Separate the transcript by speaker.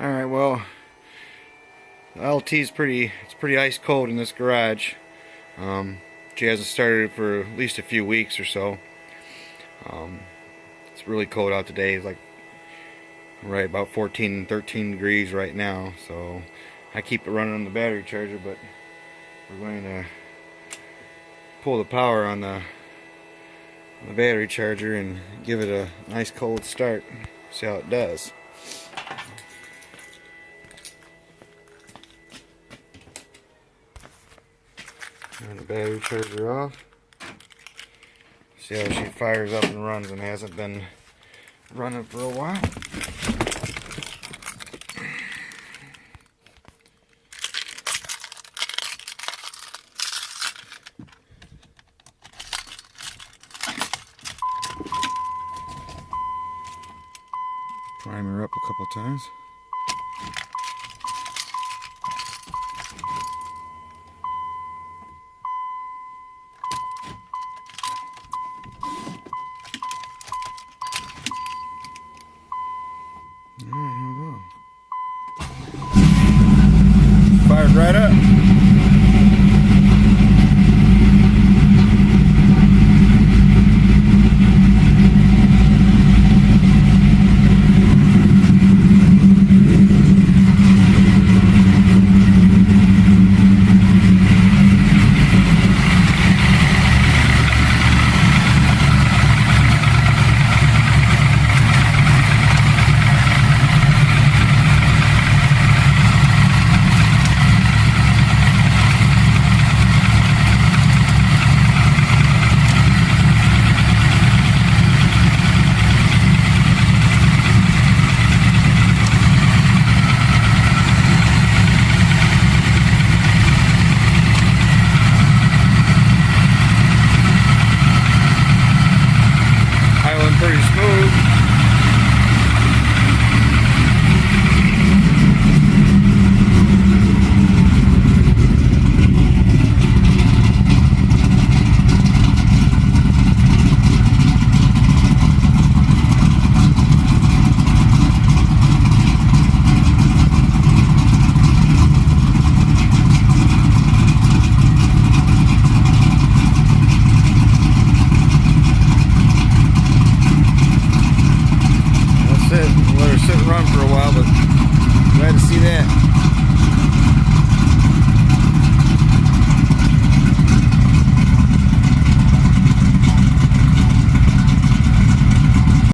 Speaker 1: Alright, well, the LT is pretty ice cold in this garage. She hasn't started for at least a few weeks or so. It's really cold out today. It's like right about 14, 13 degrees right now. So I keep it running on the battery charger, but we're going to pull the power on the battery charger and give it a nice cold start. See how it does. Turn the battery charger off. See how she fires up and runs, and hasn't been running for a while. Prime her up a couple times. Alright, here we go. Fired right up. Pretty smooth. Let her sit and run for a while, but glad to see that.